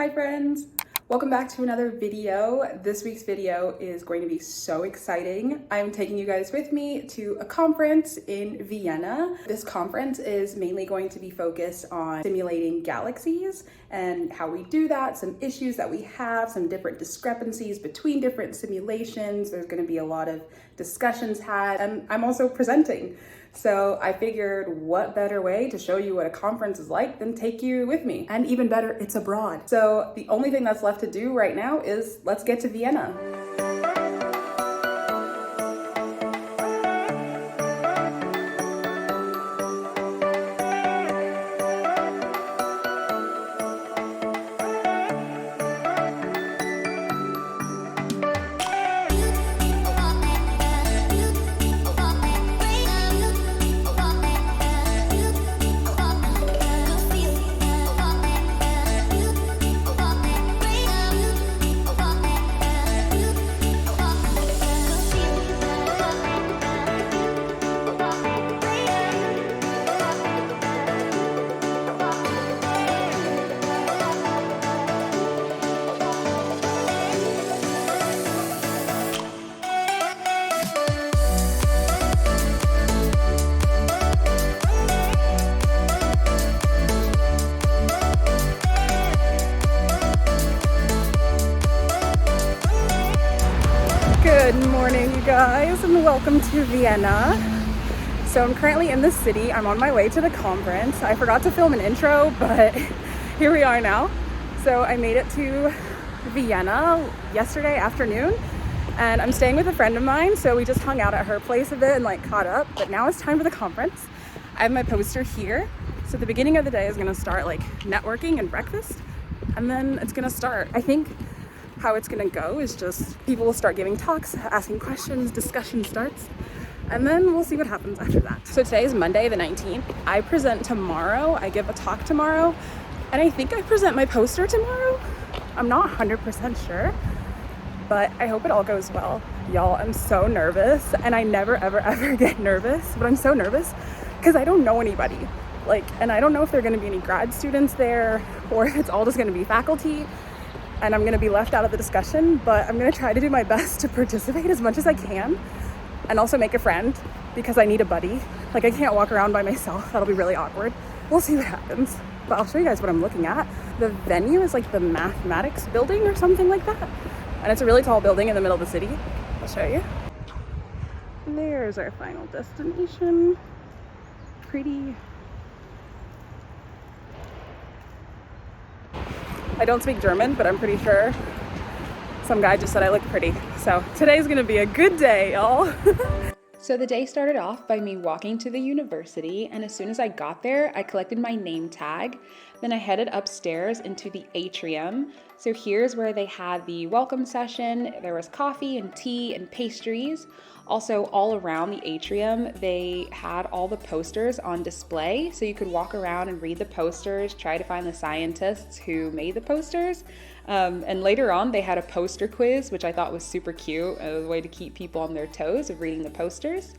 Hi friends! Welcome back to another video. This week's video is going to be so exciting. I'm taking you guys with me to a conference in Vienna. This conference is mainly going to be focused on simulating galaxies and how we do that, some issues that we have, some different discrepancies between different simulations. There's going to be a lot of discussions had, and I'm also presenting. So I figured what better way to show you what a conference is like than take you with me. And even better, it's abroad. So the only thing that's left to do right now is let's get to Vienna. Good morning, you guys, and welcome to Vienna. So I'm currently in the city. I'm on my way to the conference. I forgot to film an intro, but here we are now. So I made it to Vienna yesterday afternoon, and I'm staying with a friend of mine. So we just hung out at her place a bit and caught up, but now it's time for the conference. I have my poster here. So the beginning of the day is gonna start networking and breakfast, and then it's gonna start. I think how it's gonna go is just people will start giving talks, asking questions, discussion starts, and then we'll see what happens after that. So today is Monday the 19th. I present tomorrow. I give a talk tomorrow, and I think I present my poster tomorrow. I'm not 100% sure, but I hope it all goes well. Y'all, I'm so nervous, and I never ever get nervous, but I'm so nervous because I don't know anybody. And I don't know if there are gonna be any grad students there or if it's all just gonna be faculty. And I'm gonna be left out of the discussion, but I'm gonna try to do my best to participate as much as I can and also make a friend because I need a buddy. I can't walk around by myself. That'll be really awkward. We'll see what happens, but I'll show you guys what I'm looking at. The venue is the mathematics building or something like that. And it's a really tall building in the middle of the city. I'll show you. There's our final destination. Pretty. I don't speak German, but I'm pretty sure some guy just said I look pretty. So today's gonna be a good day, y'all. So the day started off by me walking to the university, and as soon as I got there, I collected my name tag. Then I headed upstairs into the atrium. So here's where they had the welcome session. There was coffee and tea and pastries. Also, all around the atrium, they had all the posters on display, so you could walk around and read the posters, try to find the scientists who made the posters. And later on, they had a poster quiz, which I thought was super cute, a way to keep people on their toes of reading the posters.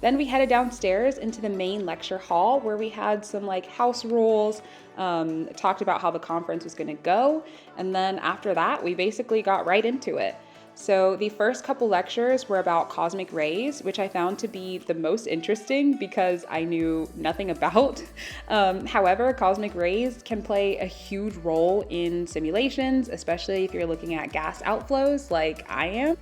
Then we headed downstairs into the main lecture hall where we had some house rules, talked about how the conference was gonna go. And then after that, we basically got right into it. So the first couple lectures were about cosmic rays, which I found to be the most interesting because I knew nothing about. However, cosmic rays can play a huge role in simulations, especially if you're looking at gas outflows like I am.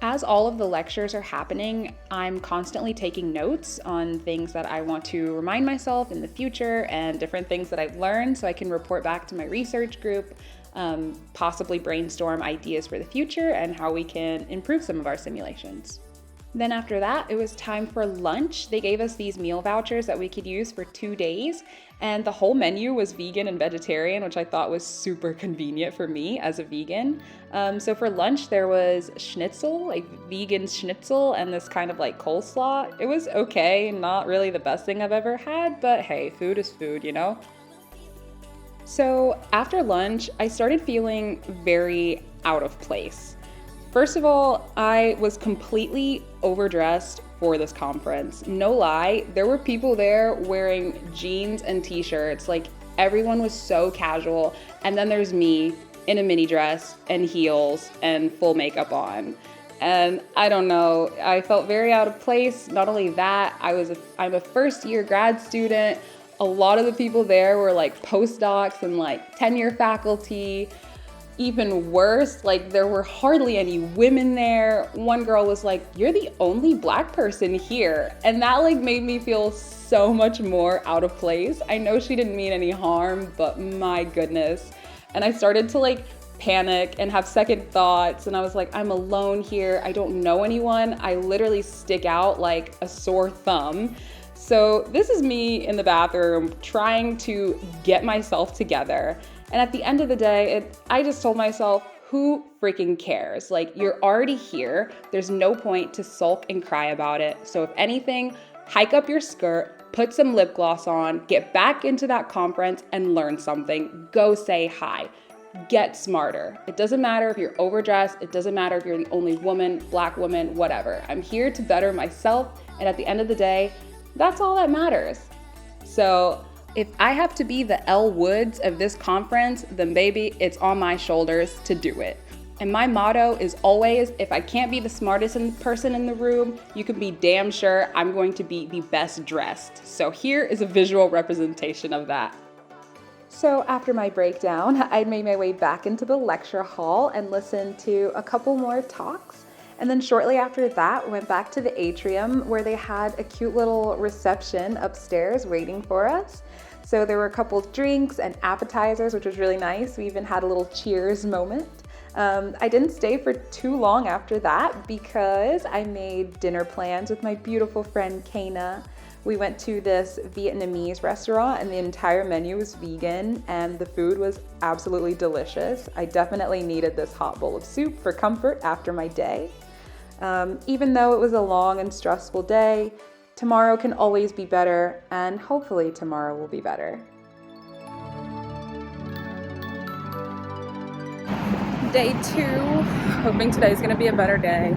As all of the lectures are happening, I'm constantly taking notes on things that I want to remind myself in the future and different things that I've learned so I can report back to my research group. Possibly brainstorm ideas for the future and how we can improve some of our simulations. Then after that, it was time for lunch. They gave us these meal vouchers that we could use for 2 days, and the whole menu was vegan and vegetarian, which I thought was super convenient for me as a vegan. So for lunch, there was schnitzel, vegan schnitzel, and this kind of coleslaw. It was okay, not really the best thing I've ever had, but hey, food is food, you know? So after lunch, I started feeling very out of place. First of all, I was completely overdressed for this conference. No lie, there were people there wearing jeans and t-shirts. Everyone was so casual. And then there's me in a mini dress and heels and full makeup on. And I don't know, I felt very out of place. Not only that, I'm a first year grad student. A lot of the people there were like postdocs and like tenure faculty. Even worse, like there were hardly any women there. One girl was like, "You're the only Black person here." And that like made me feel so much more out of place. I know she didn't mean any harm, but my goodness. And I started to like panic and have second thoughts, and I was like, I'm alone here, I don't know anyone, I literally stick out like a sore thumb. So this is me in the bathroom trying to get myself together, and at the end of the day, I just told myself, who freaking cares? Like, you're already here, there's no point to sulk and cry about it. So if anything, hike up your skirt, put some lip gloss on, get back into that conference and learn something. Go say hi. Get smarter. It doesn't matter if you're overdressed. It doesn't matter if you're the only woman, Black woman, whatever. I'm here to better myself. And at the end of the day, that's all that matters. So if I have to be the Elle Woods of this conference, then baby, it's on my shoulders to do it. And my motto is always, if I can't be the smartest person in the room, you can be damn sure I'm going to be the best dressed. So here is a visual representation of that. So after my breakdown, I made my way back into the lecture hall and listened to a couple more talks. And then shortly after that, went back to the atrium where they had a cute little reception upstairs waiting for us. So there were a couple drinks and appetizers, which was really nice. We even had a little cheers moment. I didn't stay for too long after that because I made dinner plans with my beautiful friend Kana. We went to this Vietnamese restaurant and the entire menu was vegan and the food was absolutely delicious. I definitely needed this hot bowl of soup for comfort after my day. Even though it was a long and stressful day, tomorrow can always be better, and hopefully tomorrow will be better. Day 2, hoping today's gonna be a better day.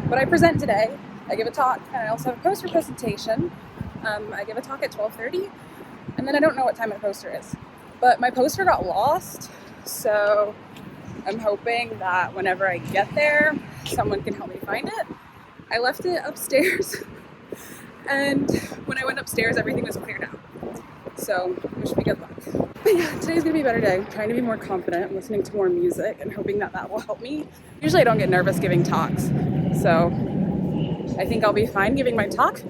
What I present today, I give a talk and I also have a poster presentation. I give a talk at 12:30, and then I don't know what time my poster is. But my poster got lost, so I'm hoping that whenever I get there, someone can help me find it. I left it upstairs, and when I went upstairs, everything was cleared out. So wish me good luck. But yeah, today's gonna be a better day. I'm trying to be more confident, listening to more music, and hoping that that will help me. Usually I don't get nervous giving talks, so I think I'll be fine giving my talk.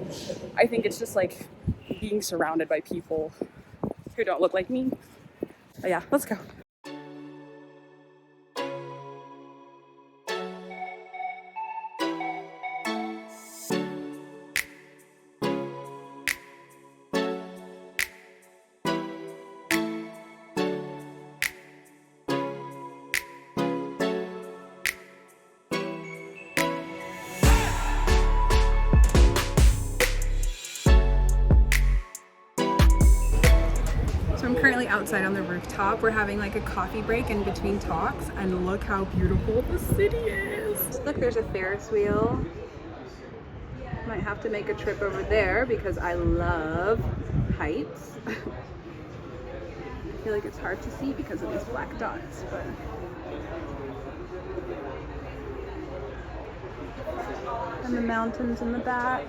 I think it's just like being surrounded by people who don't look like me. But yeah, let's go. I'm currently outside on the rooftop. We're having like a coffee break in between talks, and look how beautiful the city is. Look, there's a Ferris wheel. Might have to make a trip over there because I love heights. I feel like it's hard to see because of these black dots, but and the mountains in the back.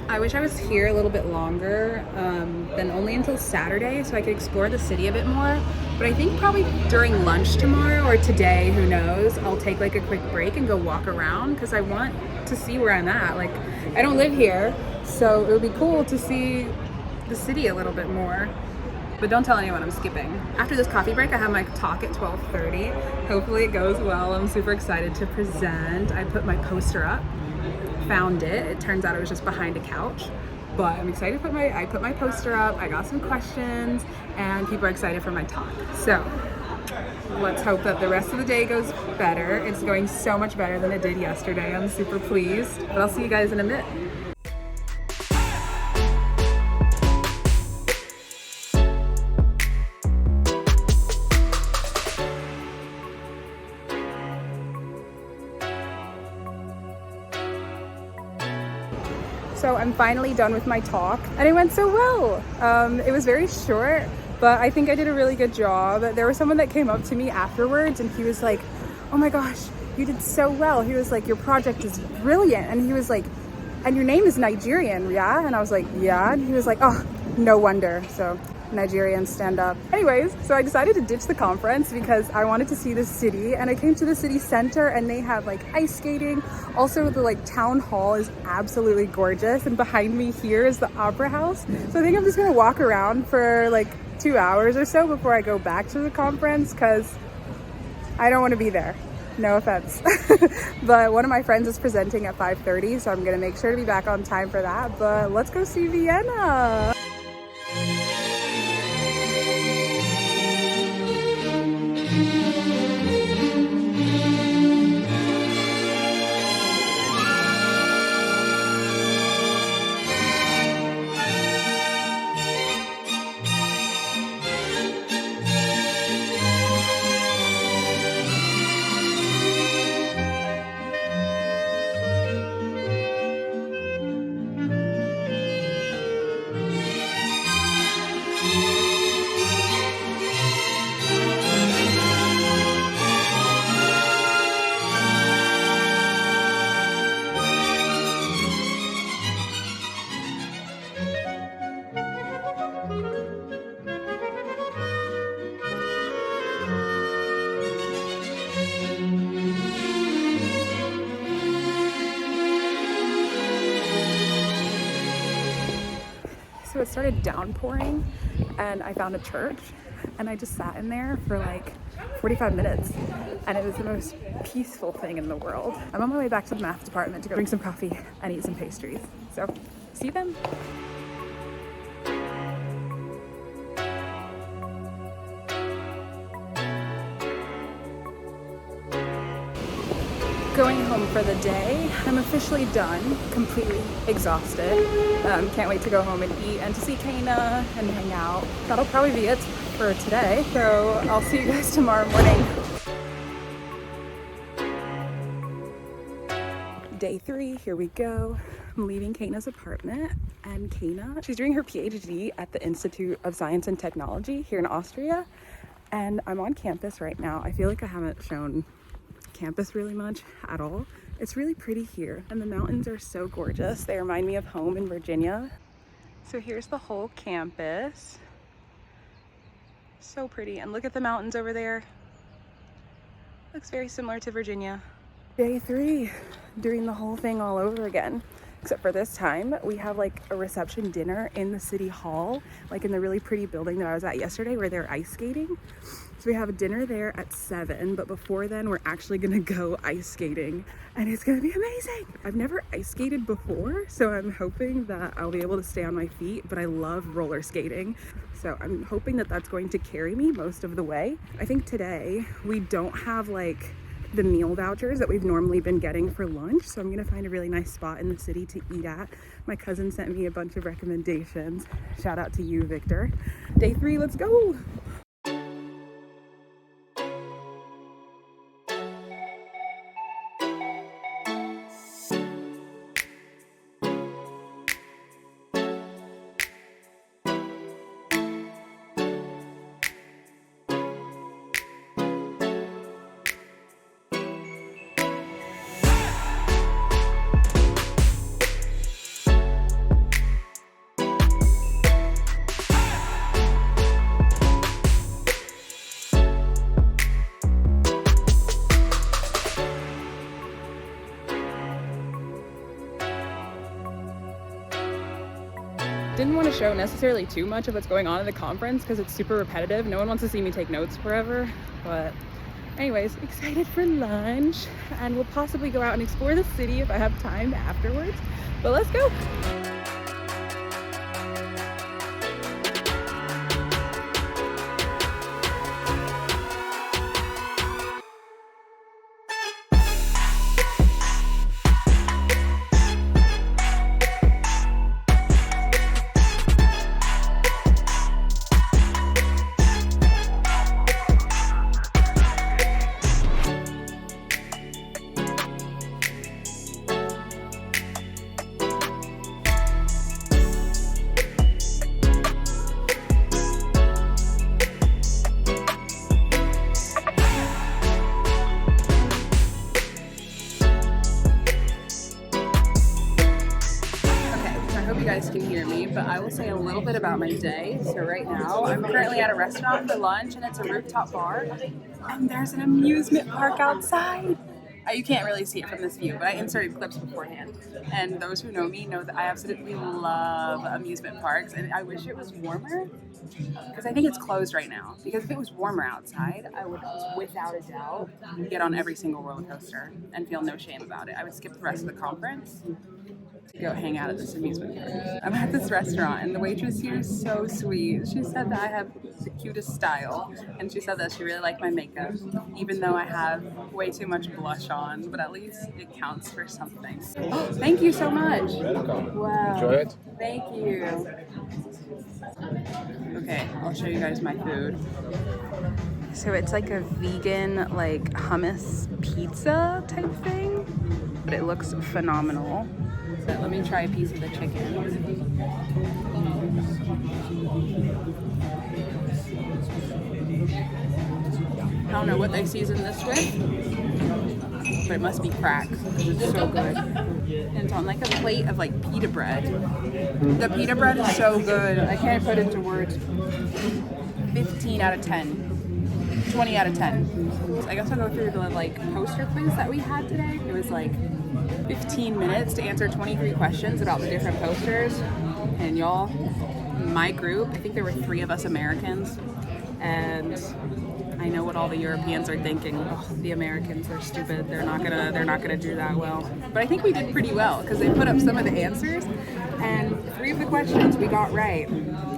I wish I was here a little bit longer than only until Saturday so I could explore the city a bit more. But I think probably during lunch tomorrow or today, who knows, I'll take like a quick break and go walk around because I want to see where I'm at. Like, I don't live here, so it would be cool to see the city a little bit more. But don't tell anyone I'm skipping. After this coffee break, I have my talk at 12:30. Hopefully it goes well. I'm super excited to present. I put my poster up. Found it. It turns out it was just behind a couch, but I'm excited to I put my poster up. I got some questions and people are excited for my talk. So let's hope that the rest of the day goes better. It's going so much better than it did yesterday. I'm super pleased, but I'll see you guys in a bit. So I'm finally done with my talk and it went so well. It was very short, but I think I did a really good job. There was someone that came up to me afterwards and he was like, oh my gosh, you did so well. He was like, your project is brilliant. And he was like, and your name is Nigerian, yeah? And I was like, yeah. And he was like, oh, no wonder. So Nigerians stand up. Anyways, so I decided to ditch the conference because I wanted to see the city, and I came to the city center and they have like ice skating. Also, the like town hall is absolutely gorgeous, and behind me here is the opera house. So I think I'm just gonna walk around for like 2 hours or so before I go back to the conference because I don't want to be there. No offense. But one of my friends is presenting at 5:30, so I'm gonna make sure to be back on time for that. But let's go see Vienna. So it started downpouring and I found a church and I just sat in there for like 45 minutes and it was the most peaceful thing in the world. I'm on my way back to the math department to go drink some coffee and eat some pastries. So see you then. Going home for the day. I'm officially done, completely exhausted. Can't wait to go home and eat and to see Kana and hang out. That'll probably be it for today. So I'll see you guys tomorrow morning. Day 3, here we go. I'm leaving Kana's apartment, and Kana, she's doing her PhD at the Institute of Science and Technology here in Austria. And I'm on campus right now. I feel like I haven't shown campus really much at all. It's really pretty here and the mountains are so gorgeous. They remind me of home in Virginia. So here's the whole campus. So pretty, and look at the mountains over there. Looks very similar to Virginia. Day 3, doing the whole thing all over again. Except for this time, we have like a reception dinner in the city hall, like in the really pretty building that I was at yesterday where they're ice skating. So we have a dinner there at 7, but before then we're actually gonna go ice skating and it's gonna be amazing. I've never ice skated before, so I'm hoping that I'll be able to stay on my feet, but I love roller skating. So I'm hoping that that's going to carry me most of the way. I think today we don't have like the meal vouchers that we've normally been getting for lunch, so I'm gonna find a really nice spot in the city to eat at. My cousin sent me a bunch of recommendations. Shout out to you, Victor. Day 3, let's go. Didn't want to show necessarily too much of what's going on at the conference because it's super repetitive. No one wants to see me take notes forever, but anyways, excited for lunch, and we'll possibly go out and explore the city if I have time afterwards, but let's go. hope you guys can hear me, but I will say a little bit about my day. So right now, I'm currently at a restaurant for lunch, and it's a rooftop bar, and there's an amusement park outside. You can't really see it from this view, but I inserted clips beforehand. And those who know me know that I absolutely love amusement parks, and I wish it was warmer, because I think it's closed right now. Because if it was warmer outside, I would, without a doubt, get on every single roller coaster and feel no shame about it. I would skip the rest of the conference to go hang out at this amusement park. I'm at this restaurant, and the waitress here is so sweet. She said that I have the cutest style, and she said that she really liked my makeup, even though I have way too much blush on, but at least it counts for something. Oh, thank you so much. Welcome. Wow. Enjoy it. Thank you. Okay, I'll show you guys my food. So it's like a vegan, like hummus pizza type thing, but it looks phenomenal. So let me try a piece of the chicken. I don't know what they season this with, but it must be crack because it's so good. And it's on like a plate of like pita bread. The pita bread is so good. I can't put it into words. 15 out of 10. 20 out of 10. So I guess I'll go through the like poster quiz that we had today. It was like 15 minutes to answer 23 questions about the different posters. And y'all, my group, I think there were 3 of us Americans, and I know what all the Europeans are thinking. Oh, the Americans are stupid. They're not gonna do that well. But I think we did pretty well because they put up some of the answers, and 3 of the questions we got right.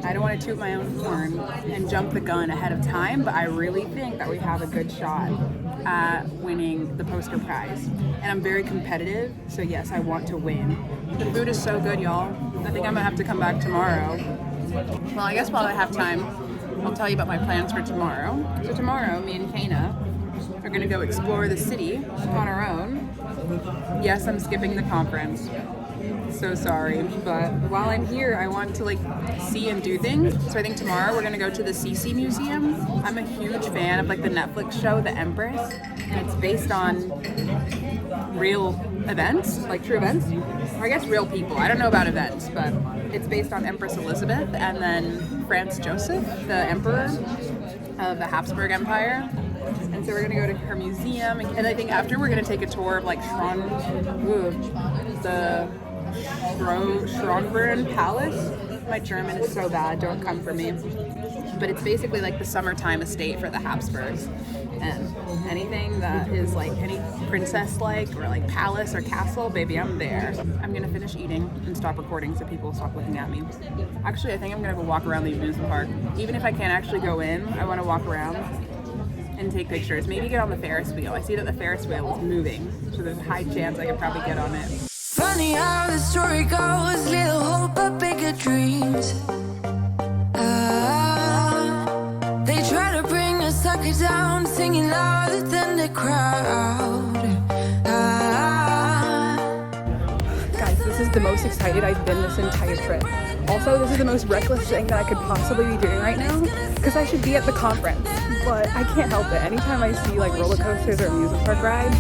I don't want to toot my own horn and jump the gun ahead of time, but I really think that we have a good shot at winning the poster prize. And I'm very competitive, so yes, I want to win. The food is so good, y'all. I think I'm gonna have to come back tomorrow. Well, I guess while I have time, I'll tell you about my plans for tomorrow. So tomorrow, me and Kana are gonna go explore the city on our own. Yes, I'm skipping the conference. So sorry, but while I'm here, I want to like see and do things. So I think tomorrow we're gonna go to the CC Museum. I'm a huge fan of like the Netflix show, The Empress, and it's based on real events, like true events, or I guess real people. I don't know about events, but it's based on Empress Elizabeth and then Franz Joseph, the emperor of the Habsburg Empire. And so we're gonna go to her museum, and I think after we're gonna take a tour of like the Schronbrunn Palace. My German is so bad, don't come for me. But it's basically like the summertime estate for the Habsburgs. And anything that is like any princess-like or like palace or castle, baby, I'm there. I'm gonna finish eating and stop recording so people stop looking at me. Actually, I think I'm gonna go walk around the amusement park. Even if I can't actually go in, I wanna walk around and take pictures. Maybe get on the Ferris wheel. I see that the Ferris wheel is moving, so there's a high chance I could probably get on it. Funny how the story goes, little hope but bigger dreams. They try to bring a sucker down, singing louder than the crowd. Guys, this is the most excited I've been this entire trip. Also, this is the most reckless thing that I could possibly be doing right now, because I should be at the conference, but I can't help it. Anytime I see like roller coasters or amusement park rides,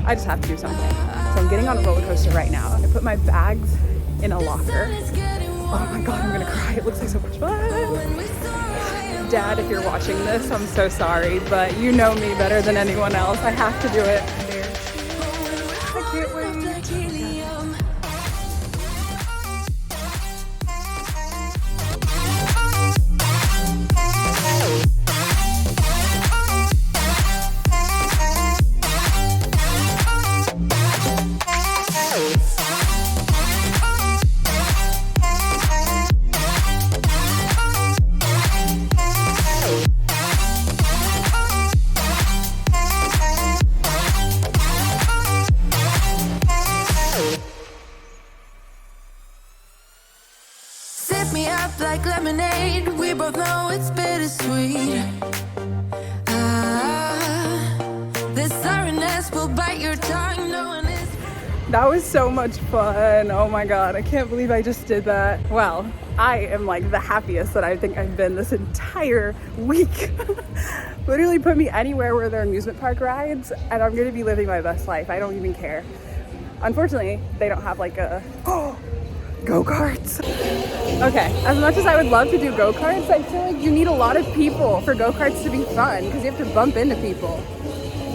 I just have to do something. So I'm getting on a roller coaster right now. I put my bags in a locker. Oh my god, I'm gonna cry. It looks like so much fun. Dad, if you're watching this, I'm so sorry, but you know me better than anyone else. I have to do it. I can't wait. Like lemonade, we both know it's bittersweet. This sorrowness will bite your tongue. No one is. That was so much fun. Oh my god, I can't believe I just did that. Well, I am like the happiest that I think I've been this entire week. Literally put me anywhere where there are amusement park rides, and I'm gonna be living my best life. I don't even care. Unfortunately, they don't have like a go-karts. Okay, as much as I would love to do go-karts, I feel like you need a lot of people for go-karts to be fun because you have to bump into people.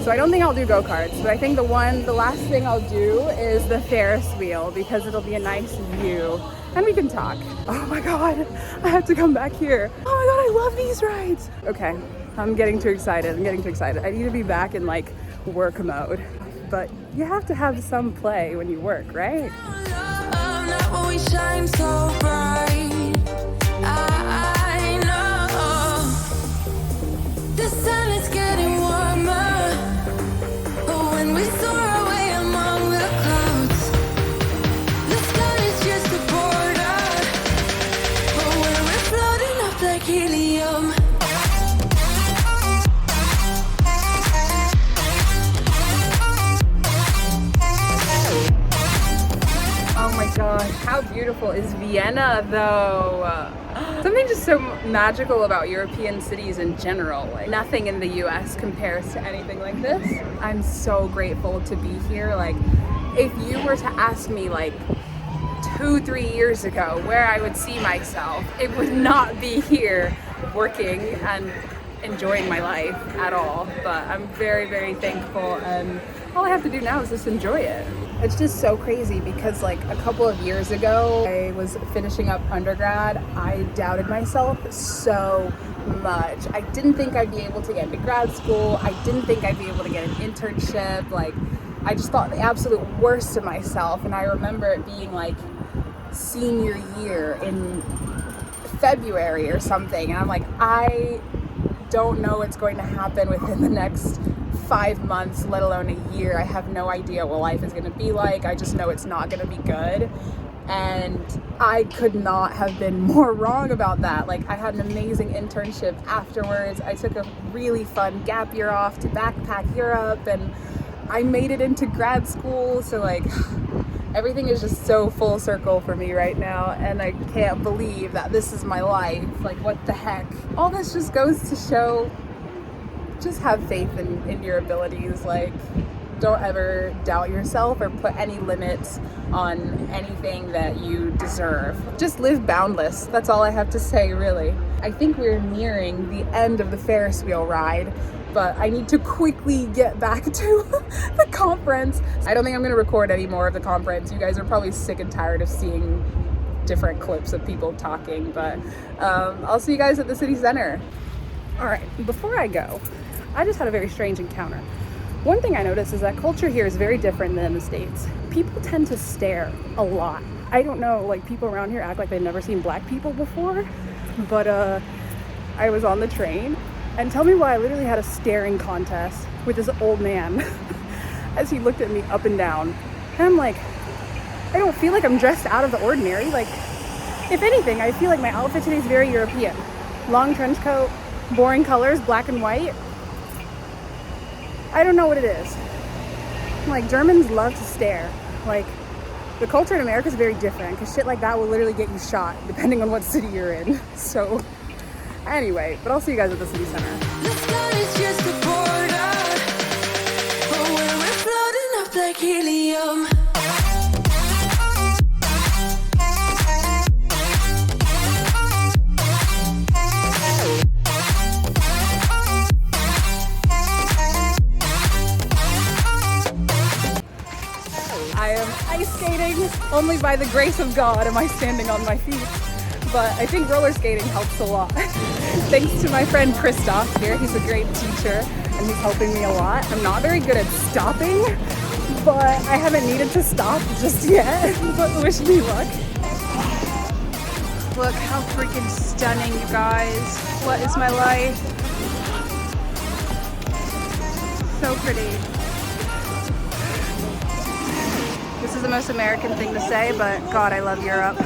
So I don't think I'll do go-karts, but I think the last thing I'll do is the Ferris wheel because it'll be a nice view and we can talk. Oh my God, I have to come back here. Oh my God, I love these rides. Okay, I'm getting too excited. I need to be back in like work mode, but you have to have some play when you work, right? We shine so bright. I know the sun is getting warmer, but when we soar away among the clouds, the sky is just a border. But when we're floating up like helium. Oh my God, how beautiful is Vienna though? Something just so magical about European cities in general. Like nothing in the US compares to anything like this. I'm so grateful to be here. Like if you were to ask me like 2-3 years ago where I would see myself, it would not be here working and enjoying my life at all. But I'm very, very thankful, and all I have to do now is just enjoy it. It's just so crazy because like a couple of years ago, I was finishing up undergrad. I doubted myself so much. I didn't think I'd be able to get into grad school. I didn't think I'd be able to get an internship. Like I just thought the absolute worst of myself. And I remember it being like senior year in February or something. And I'm like, I don't know what's going to happen within the next 5 months, let alone a year. I have no idea what life is going to be like. I just know it's not going to be good. And I could not have been more wrong about that. Like I had an amazing internship afterwards. I took a really fun gap year off to backpack Europe, and I made it into grad school. So like everything is just so full circle for me right now, and I can't believe that this is my life. Like what the heck? All this just goes to show, just have faith in your abilities. Like don't ever doubt yourself or put any limits on anything that you deserve. Just live boundless. That's all I have to say, really. I think we're nearing the end of the Ferris wheel ride, but I need to quickly get back to the conference. I don't think I'm going to record any more of the conference. You guys are probably sick and tired of seeing different clips of people talking, but I'll see you guys at the city center. All right, before I go, I just had a very strange encounter. One thing I noticed is that culture here is very different than in the States. People tend to stare a lot. I don't know, like people around here act like they've never seen black people before, but I was on the train, and tell me why I literally had a staring contest with this old man as he looked at me up and down. And I'm like, I don't feel like I'm dressed out of the ordinary. Like, if anything, I feel like my outfit today is very European. Long trench coat, boring colors, black and white. I don't know what it is. Like, Germans love to stare. Like, the culture in America is very different, because shit like that will literally get you shot depending on what city you're in. So anyway, but I'll see you guys at the city center. The sky is just a border, but when we're floating up like helium. I am ice skating. Only by the grace of God am I standing on my feet. But I think roller skating helps a lot. Thanks to my friend Christoph here. He's a great teacher and he's helping me a lot. I'm not very good at stopping, but I haven't needed to stop just yet. But wish me luck. Look how freaking stunning, you guys. What is my life? So pretty. This is the most American thing to say, but God, I love Europe.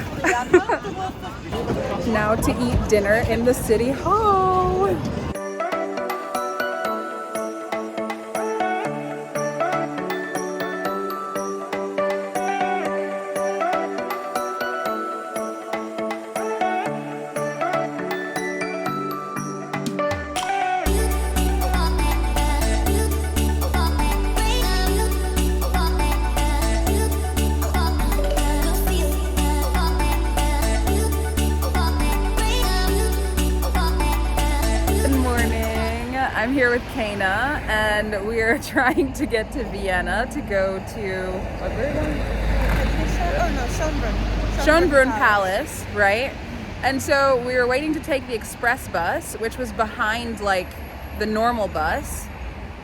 Now to eat dinner in the city hall. here with Kana, and we are trying to get to Vienna to go to what were we going? Oh no, Schönbrunn Palace, right? And so we were waiting to take the express bus, which was behind like the normal bus.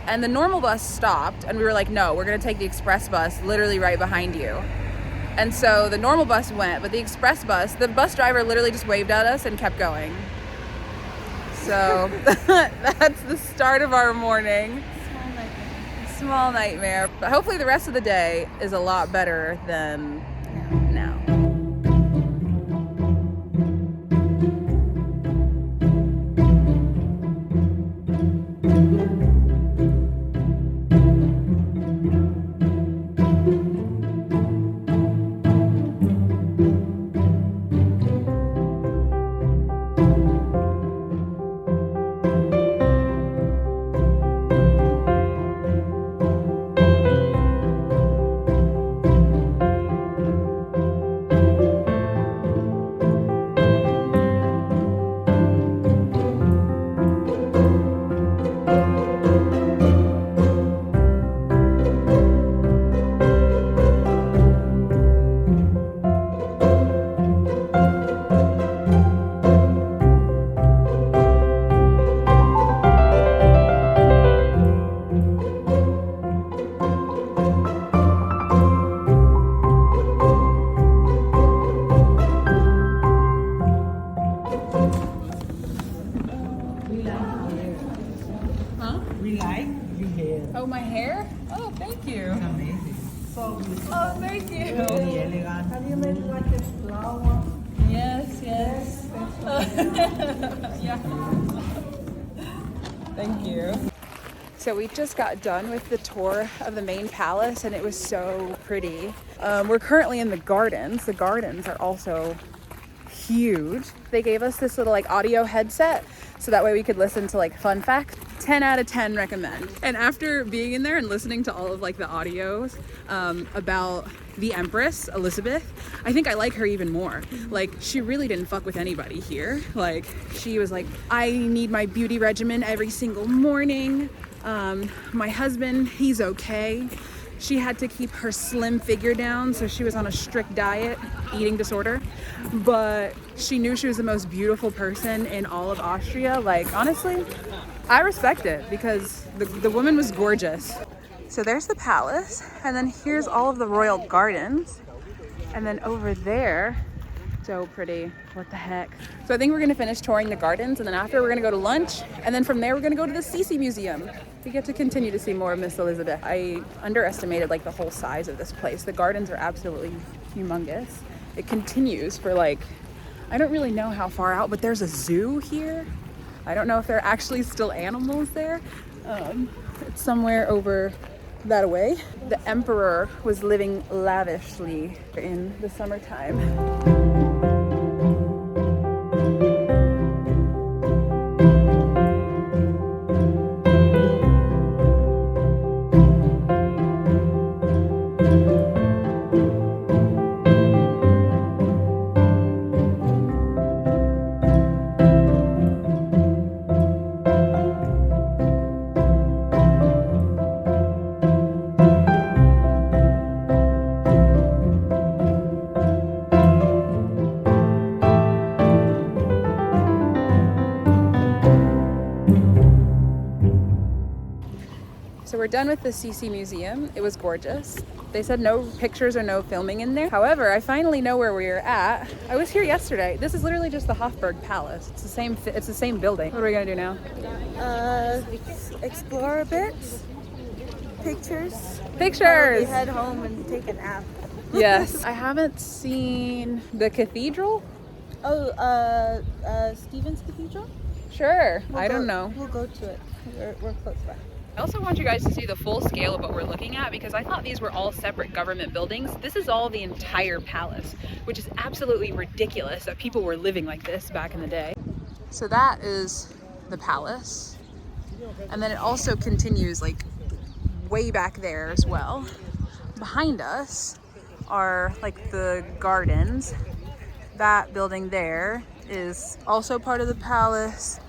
And the normal bus stopped, and we were like, no, we're gonna take the express bus literally right behind you. And so the normal bus went, but the express bus, the bus driver literally just waved at us and kept going. So that's the start of our morning. Small nightmare. But hopefully the rest of the day is a lot better than now. Oh, my hair? Oh, thank you. Amazing. So beautiful. Oh, thank you. Very elegant. Have you made like a flower? Yes. Yeah. Thank you. So we just got done with the tour of the main palace, and it was so pretty. We're currently in the gardens. The gardens are also huge. They gave us this little like audio headset, so that way we could listen to like fun facts. 10 out of 10 recommend. And after being in there and listening to all of like the audios about the Empress Elizabeth, I think I like her even more. Like, she really didn't fuck with anybody here. Like, she was like, I need my beauty regimen every single morning. My husband, he's okay. She had to keep her slim figure down, so she was on a strict diet, eating disorder. But she knew she was the most beautiful person in all of Austria. Like, honestly, I respect it because the woman was gorgeous. So there's the palace, and then here's all of the royal gardens. And then over there, so pretty, what the heck. So I think we're gonna finish touring the gardens, and then after we're gonna go to lunch, and then from there we're gonna go to the Sisi Museum. We get to continue to see more of Miss Elizabeth. I underestimated like the whole size of this place. The gardens are absolutely humongous. It continues for like, I don't really know how far out, but there's a zoo here. I don't know if there are actually still animals there. It's somewhere over that way. The emperor was living lavishly in the summertime. So we're done with the Sisi Museum. It was gorgeous. They said no pictures or no filming in there. However, I finally know where we're at. I was here yesterday. This is literally just the Hofburg Palace. It's the same building. What are we gonna do now? Explore a bit. Pictures. Pictures! Head home and take a nap. Yes. I haven't seen the cathedral. Oh, Stephen's Cathedral? Sure. I don't know. We'll go to it. We're close by. I also want you guys to see the full scale of what we're looking at, because I thought these were all separate government buildings. This is all the entire palace, which is absolutely ridiculous that people were living like this back in the day. So that is the palace. And then it also continues like way back there as well. Behind us are like the gardens. That building there is also part of the palace.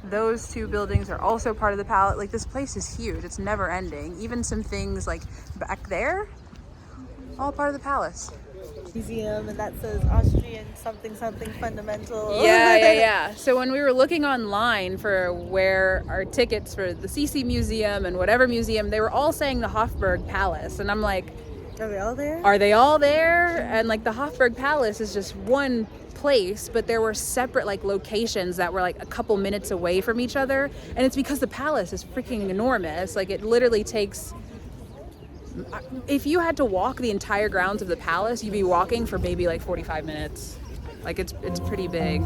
Those two buildings are also part of the palace. Like, this place is huge. It's never ending. Even some things like back there, all part of the palace. Museum, and that says Austrian something something fundamental. Yeah. So when we were looking online for where our tickets for the CC Museum and whatever museum, they were all saying the Hofburg Palace. And I'm like, Are they all there? are they all there? And like the Hofburg Palace is just one place, but there were separate like locations that were like a couple minutes away from each other. And it's because the palace is freaking enormous. Like, it literally takes, if you had to walk the entire grounds of the palace, you'd be walking for maybe like 45 minutes. Like, it's pretty big.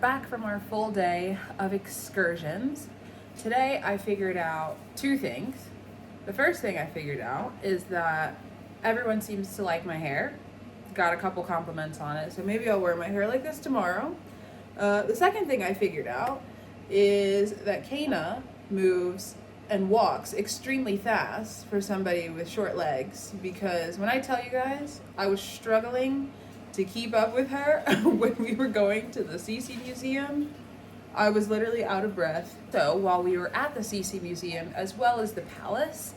Back from our full day of excursions. Today I figured out two things. The first thing I figured out is that everyone seems to like my hair. Got a couple compliments on it, so maybe I'll wear my hair like this tomorrow. The second thing I figured out is that Kana moves and walks extremely fast for somebody with short legs, because when I tell you guys, I was struggling to keep up with her when we were going to the CC Museum. I was literally out of breath. So while we were at the CC Museum, as well as the palace,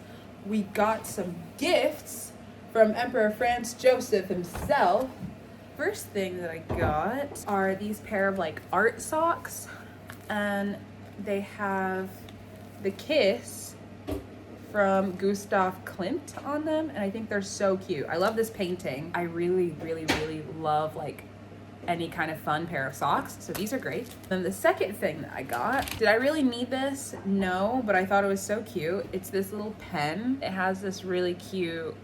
we got some gifts from Emperor Franz Joseph himself. First thing that I got are these pair of like art socks, and they have the kiss from Gustav Klimt on them, and I think they're so cute. I love this painting. I really love like any kind of fun pair of socks, so these are great. Then the second thing that I got, did I really need this? No, but I thought it was so cute. It's this little pen. It has this really cute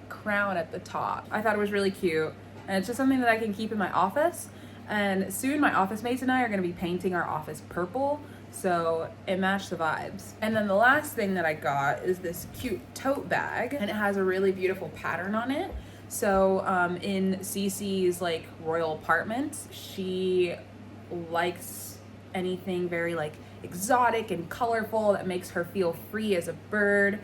crown at the top. I thought it was really cute, and it's just something that I can keep in my office. And soon my office mates and I are gonna be painting our office purple, so it matched the vibes. And then the last thing that I got is this cute tote bag, and it has a really beautiful pattern on it. So in Cece's like royal apartment, she likes anything very like exotic and colorful that makes her feel free as a bird.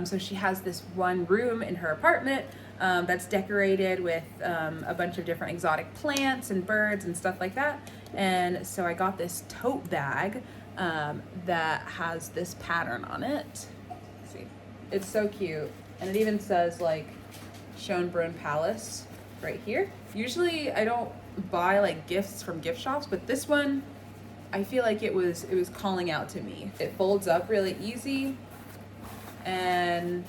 So she has this one room in her apartment that's decorated with a bunch of different exotic plants and birds and stuff like that. And so I got this tote bag that has this pattern on it. Let's see, it's so cute, and it even says like Schönbrunn Palace right here. Usually I don't buy like gifts from gift shops, but this one I feel like it was calling out to me. It folds up really easy, and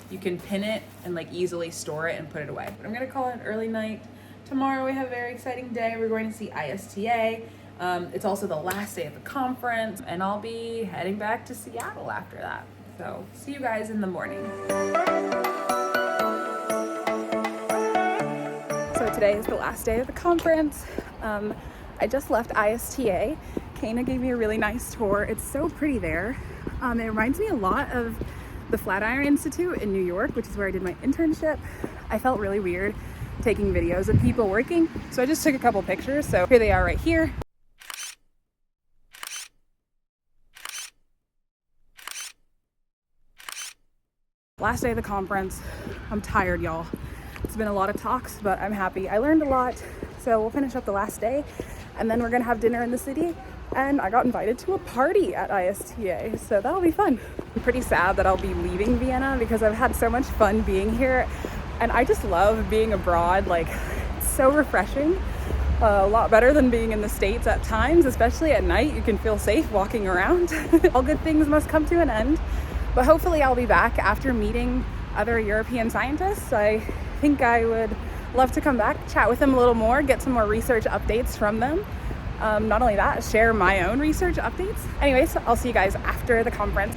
you can pin it and like easily store it and put it away. But I'm gonna call it an early night. Tomorrow we have a very exciting day. We're going to see ISTA. It's also the last day of the conference, and I'll be heading back to Seattle after that. So see you guys in the morning. So today is the last day of the conference. I just left ISTA. Kana gave me a really nice tour. It's so pretty there. It reminds me a lot of the Flatiron Institute in New York, which is where I did my internship. I felt really weird taking videos of people working, so I just took a couple pictures. So here they are right here. Last day of the conference. I'm tired, y'all. It's been a lot of talks, but I'm happy. I learned a lot, so we'll finish up the last day, and then we're gonna have dinner in the city, and I got invited to a party at ISTA, so that'll be fun. I'm pretty sad that I'll be leaving Vienna because I've had so much fun being here, and I just love being abroad. Like, it's so refreshing. A lot better than being in the States at times, especially at night. You can feel safe walking around. All good things must come to an end. But hopefully I'll be back after meeting other European scientists. I think I would love to come back, chat with them a little more, get some more research updates from them. not only that, share my own research updates. Anyways, I'll see you guys after the conference.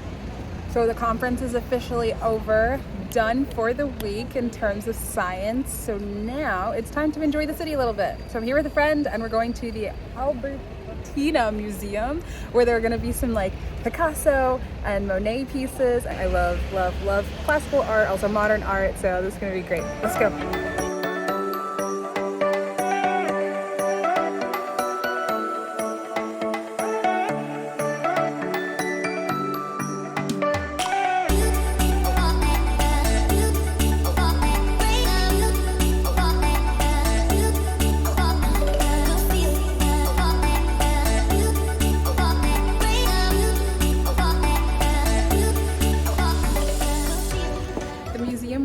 So the conference is officially over, done for the week in terms of science. So now it's time to enjoy the city a little bit. So I'm here with a friend and we're going to the Albertina Museum, where there are gonna be some like Picasso and Monet pieces. I love, love, love classical art, also modern art. So this is gonna be great. Let's go.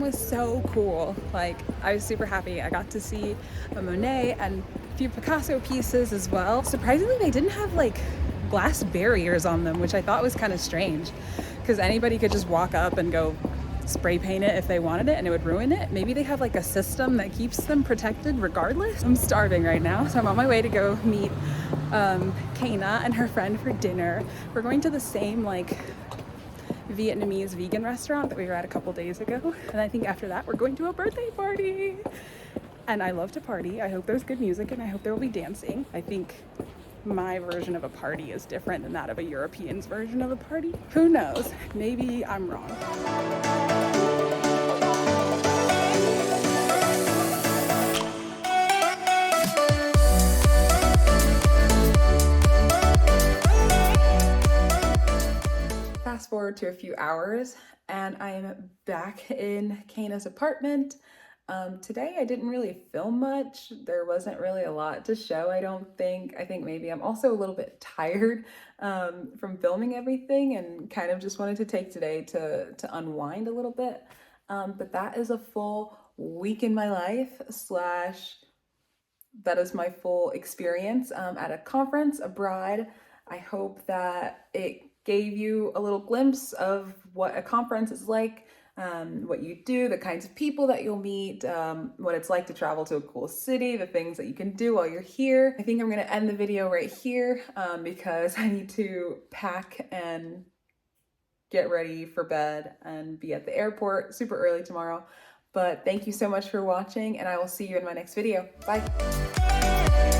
So cool. Like, I was super happy. I got to see a Monet and a few Picasso pieces as well. Surprisingly, they didn't have like glass barriers on them, which I thought was kind of strange, because anybody could just walk up and go spray paint it if they wanted it and it would ruin it. Maybe they have like a system that keeps them protected regardless. I'm starving right now, so I'm on my way to go meet Kana and her friend for dinner. We're going to the same like Vietnamese vegan restaurant that we were at a couple days ago, and I think after that we're going to a birthday party. And I love to party. I hope there's good music and I hope there will be dancing. I think my version of a party is different than that of a European's version of a party. Who knows? Maybe I'm wrong. Fast forward to a few hours and I am back in Kana's apartment. Today I didn't really film much. There wasn't really a lot to show, I don't think. I think maybe I'm also a little bit tired from filming everything and kind of just wanted to take today to unwind a little bit. But that is a full week in my life / that is my full experience at a conference abroad. I hope that it gave you a little glimpse of what a conference is like, what you do, the kinds of people that you'll meet, what it's like to travel to a cool city, the things that you can do while you're here. I think I'm gonna end the video right here because I need to pack and get ready for bed and be at the airport super early tomorrow. But thank you so much for watching and I will see you in my next video. Bye.